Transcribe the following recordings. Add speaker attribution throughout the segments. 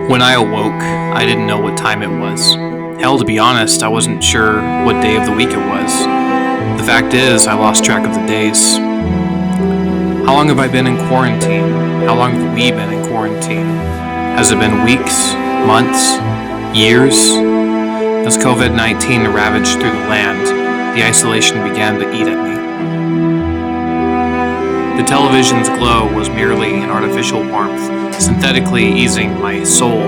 Speaker 1: When I awoke, I didn't know what time it was. Hell, to be honest, I wasn't sure what day of the week it was. The fact is, I lost track of the days. How long have I been in quarantine? How long have we been in quarantine? Has it been weeks, months, years? As COVID-19 ravaged through the land, the isolation began to eat at me. The television's glow was merely an artificial warmth, synthetically easing my soul.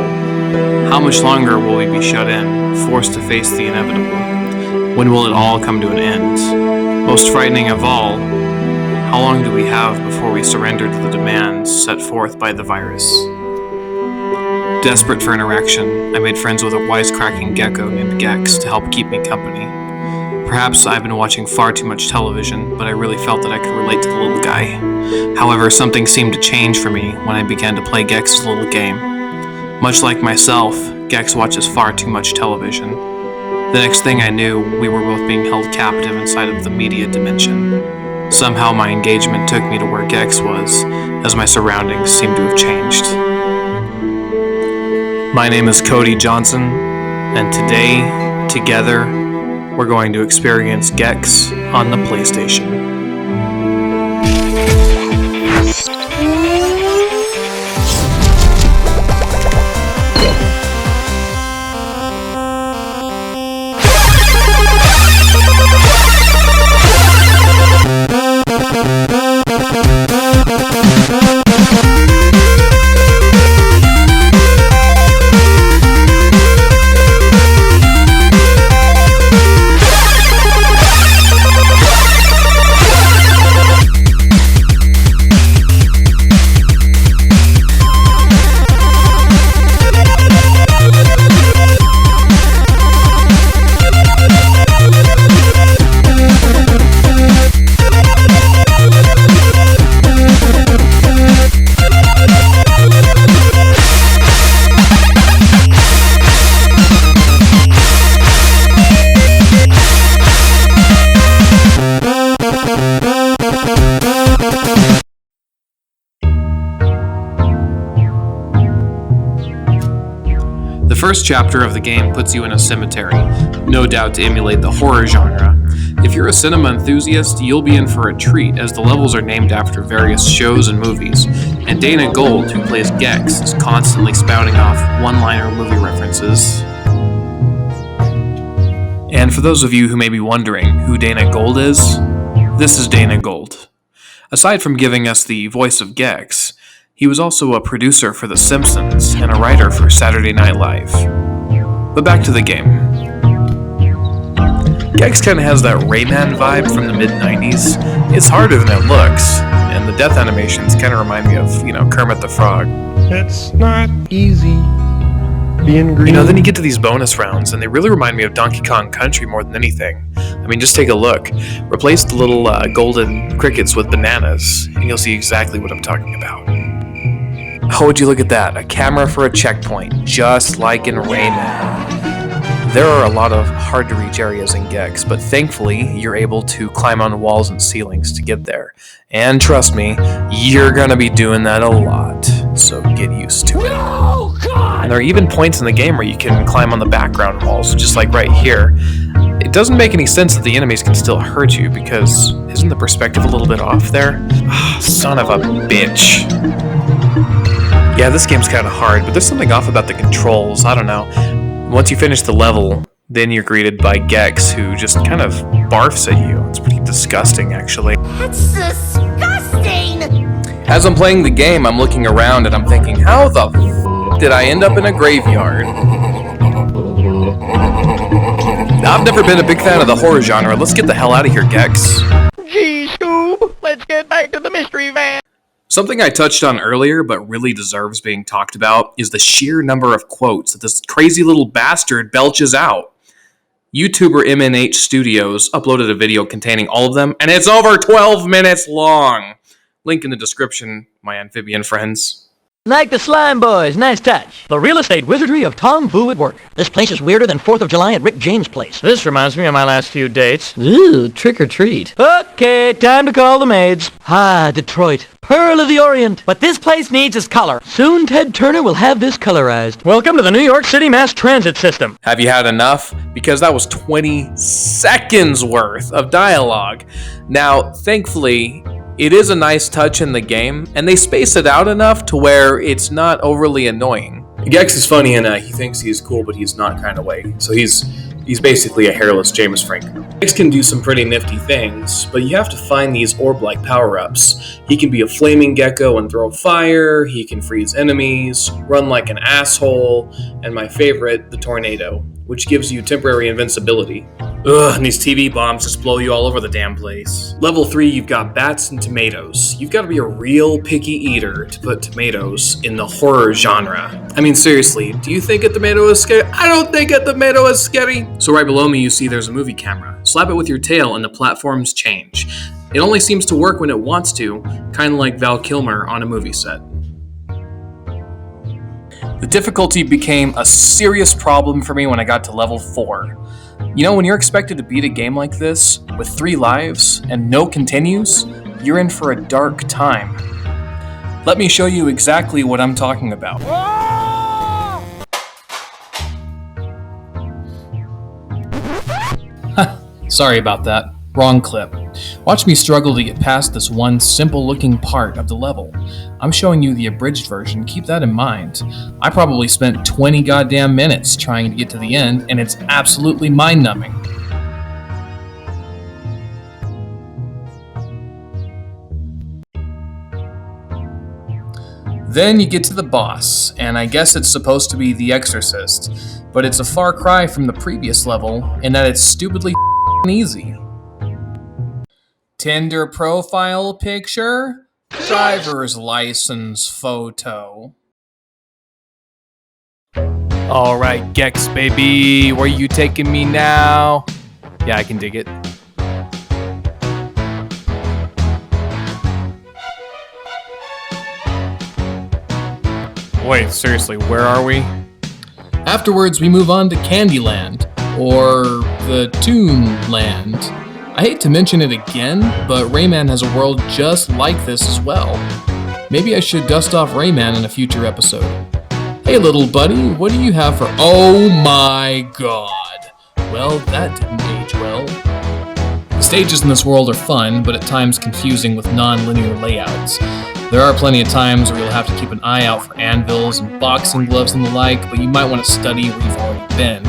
Speaker 1: How much longer will we be shut in, forced to face the inevitable? When will it all come to an end? Most frightening of all, how long do we have before we surrender to the demands set forth by the virus? Desperate for interaction, I made friends with a wisecracking gecko named Gex to help keep me company. Perhaps I've been watching far too much television, but I really felt that I could relate to the little guy. However, something seemed to change for me when I began to play Gex's little game. Much like myself, Gex watches far too much television. The next thing I knew, we were both being held captive inside of the media dimension. Somehow my engagement took me to where Gex was, as my surroundings seemed to have changed. My name is Cody Johnson, and today, together, we're going to experience Gex on the PlayStation. The first chapter of the game puts you in a cemetery, no doubt to emulate the horror genre. If you're a cinema enthusiast, you'll be in for a treat, as the levels are named after various shows and movies, and Dana Gould, who plays Gex, is constantly spouting off one-liner movie references. And for those of you who may be wondering who Dana Gould is, this is Dana Gould. Aside from giving us the voice of Gex, he was also a producer for The Simpsons and a writer for Saturday Night Live. But back to the game. Gex kind of has that Rayman vibe from the mid-90s. It's harder than it looks, and the death animations kind of remind me of, Kermit the Frog.
Speaker 2: It's not easy being green.
Speaker 1: Then you get to these bonus rounds, and they really remind me of Donkey Kong Country more than anything. I mean, just take a look. Replace the little golden crickets with bananas, and you'll see exactly what I'm talking about. Oh, would you look at that? A camera for a checkpoint, just like in Rayman. There are a lot of hard-to-reach areas in Gex, but thankfully, you're able to climb on walls and ceilings to get there. And trust me, you're gonna be doing that a lot, so get used to it.
Speaker 2: Oh, God!
Speaker 1: And there are even points in the game where you can climb on the background walls, just like right here. It doesn't make any sense that the enemies can still hurt you, because isn't the perspective a little bit off there? Son of a bitch. Yeah, this game's kind of hard, but there's something off about the controls. I don't know. Once you finish the level, then you're greeted by Gex, who just kind of barfs at you. It's pretty disgusting, actually.
Speaker 3: That's disgusting!
Speaker 1: As I'm playing the game, I'm looking around and I'm thinking, how the did I end up in a graveyard? I've never been a big fan of the horror genre. Let's get the hell out of here, Gex.
Speaker 2: Gee, Scoob, let's get back to the mystery van.
Speaker 1: Something I touched on earlier, but really deserves being talked about, is the sheer number of quotes that this crazy little bastard belches out. YouTuber MNH Studios uploaded a video containing all of them, and it's over 12 minutes long. Link in the description, my amphibian friends.
Speaker 4: Like the Slime Boys, nice touch. The real estate wizardry of Tom Fu at work. This place is weirder than 4th of July at Rick James' place.
Speaker 2: This reminds me of my last few dates.
Speaker 4: Ooh, trick or treat. Okay, time to call the maids. Ah, Detroit, pearl of the Orient. What this place needs is color. Soon Ted Turner will have this colorized.
Speaker 2: Welcome to the New York City mass transit system.
Speaker 1: Have you had enough? Because that was 20 seconds worth of dialogue. Now, thankfully, it is a nice touch in the game, and they space it out enough to where it's not overly annoying. Gex is funny and he thinks he's cool, but he's not kind of way. So he's basically a hairless James Franco. Gex can do some pretty nifty things, but you have to find these orb-like power-ups. He can be a flaming gecko and throw fire, he can freeze enemies, run like an asshole, and my favorite, the tornado, which gives you temporary invincibility. Ugh, and these TV bombs just blow you all over the damn place. Level 3, you've got bats and tomatoes. You've got to be a real picky eater to put tomatoes in the horror genre. I mean, seriously, do you think a tomato is scary? I don't think a tomato is scary. So right below me, you see there's a movie camera. Slap it with your tail and the platforms change. It only seems to work when it wants to, kind of like Val Kilmer on a movie set. The difficulty became a serious problem for me when I got to level 4. You know, when you're expected to beat a game like this, with 3 lives and no continues, you're in for a dark time. Let me show you exactly what I'm talking about. Sorry about that. Wrong clip. Watch me struggle to get past this one simple-looking part of the level. I'm showing you the abridged version, keep that in mind. I probably spent 20 goddamn minutes trying to get to the end, and it's absolutely mind-numbing. Then you get to the boss, and I guess it's supposed to be The Exorcist, but it's a far cry from the previous level in that it's stupidly easy. Tinder profile picture, driver's license photo. Alright, Gex baby, where you taking me now? Yeah, I can dig it. Wait, seriously, where are we? Afterwards, we move on to Candyland, or the Toonland. I hate to mention it again, but Rayman has a world just like this as well. Maybe I should dust off Rayman in a future episode. Hey little buddy, what do you have for— oh my god. Well, that didn't age well. The stages in this world are fun, but at times confusing with non-linear layouts. There are plenty of times where you'll have to keep an eye out for anvils and boxing gloves and the like, but you might want to study where you've already been.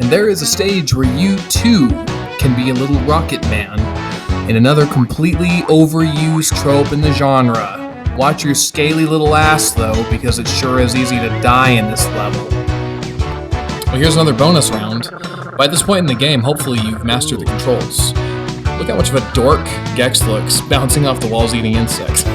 Speaker 1: And there is a stage where you too can be a little rocket man, in another completely overused trope in the genre. Watch your scaly little ass though, because it sure is easy to die in this level. Well, here's another bonus round. By this point in the game, hopefully you've mastered the controls. Look how much of a dork Gex looks, bouncing off the walls eating insects.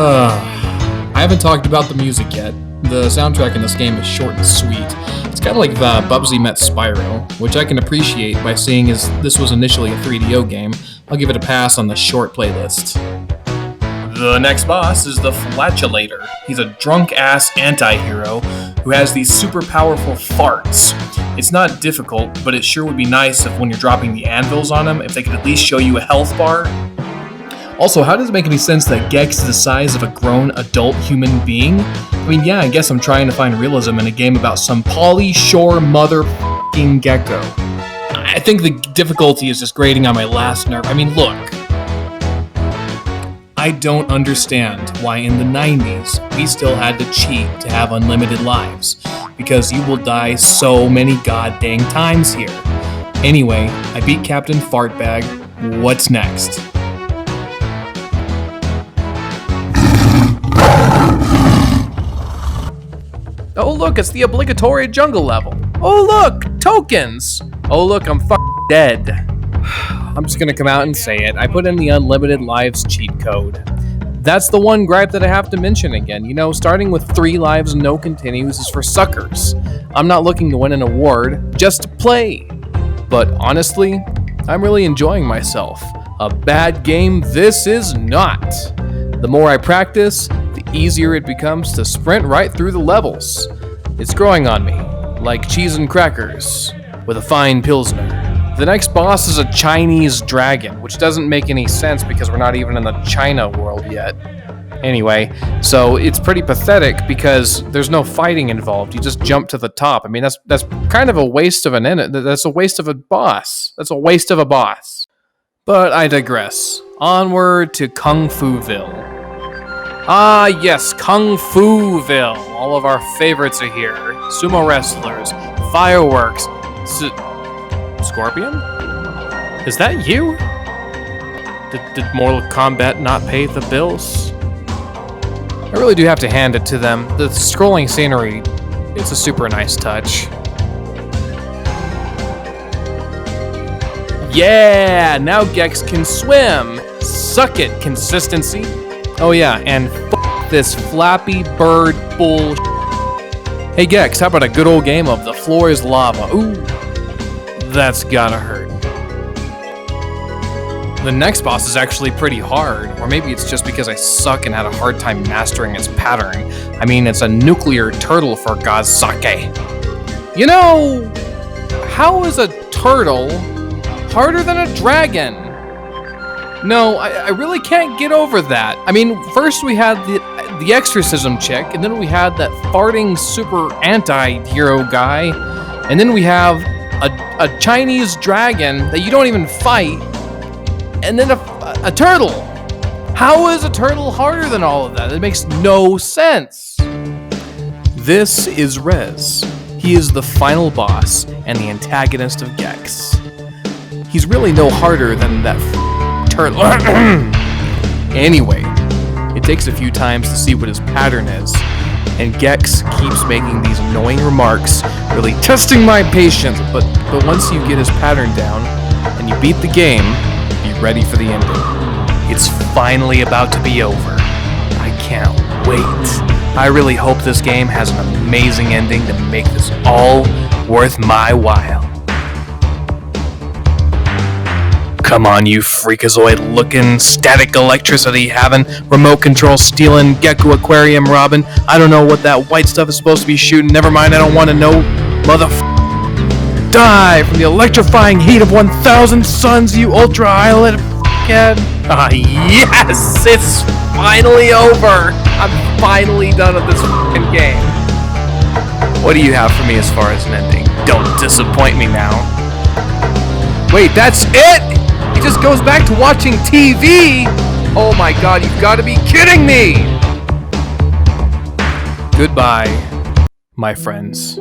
Speaker 1: I haven't talked about the music yet. The soundtrack in this game is short and sweet. It's kind of like Bubsy met Spyro, which I can appreciate by seeing as this was initially a 3DO game. I'll give it a pass on the short playlist. The next boss is the Flatulator. He's a drunk-ass anti-hero who has these super powerful farts. It's not difficult, but it sure would be nice if when you're dropping the anvils on him, if they could at least show you a health bar. Also, how does it make any sense that Gex is the size of a grown adult human being? I mean, yeah, I guess I'm trying to find realism in a game about some Pauly Shore motherfucking gecko. I think the difficulty is just grating on my last nerve. I mean, look. I don't understand why in the 90s we still had to cheat to have unlimited lives, because you will die so many goddamn times here. Anyway, I beat Captain Fartbag. What's next? Oh look, it's the obligatory jungle level. Oh look, tokens. Oh look, I'm dead. I'm just gonna come out and say it. I put in the unlimited lives cheat code. That's the one gripe that I have to mention again. You know, starting with 3 lives and no continues is for suckers. I'm not looking to win an award, just to play. But honestly, I'm really enjoying myself. A bad game this is not.
Speaker 5: The more I practice, the easier it becomes to sprint right through the levels. It's growing on me, like cheese and crackers, with a fine pilsner. The next boss is a Chinese dragon, which doesn't make any sense because we're not even in the China world yet. Anyway, so it's pretty pathetic because there's no fighting involved. You just jump to the top. I mean, that's kind of a waste of that's a waste of a boss. That's a waste of a boss. But I digress. Onward to Kung Fu-ville. Ah, yes, Kung Fu-ville. All of our favorites are here. Sumo wrestlers, fireworks, Scorpion? Is that you? Did Mortal Kombat not pay the bills? I really do have to hand it to them. The scrolling scenery, it's a super nice touch. Yeah, now Gex can swim. Suck it, consistency. Oh yeah, and f*** this Flappy Bird bull. Hey Gex, how about a good old game of the floor is lava? Ooh, that's gotta hurt. The next boss is actually pretty hard, or maybe it's just because I suck and had a hard time mastering its pattern. I mean, it's a nuclear turtle for God's sake. You know, how is a turtle harder than a dragon? No, I really can't get over that. I mean, first we had the exorcism chick, and then we had that farting super anti-hero guy, and then we have a Chinese dragon that you don't even fight, and then a turtle. How is a turtle harder than all of that? It makes no sense. This is Rez. He is the final boss and the antagonist of Gex. He's really no harder than that turtle. Anyway, it takes a few times to see what his pattern is, and Gex keeps making these annoying remarks, really testing my patience, but once you get his pattern down and you beat the game, be ready for the ending. It's finally about to be over. I can't wait. I really hope this game has an amazing ending to make this all worth my while. Come on, you freakazoid-looking, static electricity having, remote control stealing, Gecko Aquarium Robin. I don't know what that white stuff is supposed to be shooting. Never mind, I don't want to know. Die from the electrifying heat of 1,000 suns, you ultraviolet f***head. Ah, yes! It's finally over! I'm finally done with this f***ing game. What do you have for me as far as an ending? Don't disappoint me now. Wait, that's it?! He just goes back to watching TV?! Oh my god, you've got to be kidding me! Goodbye, my friends.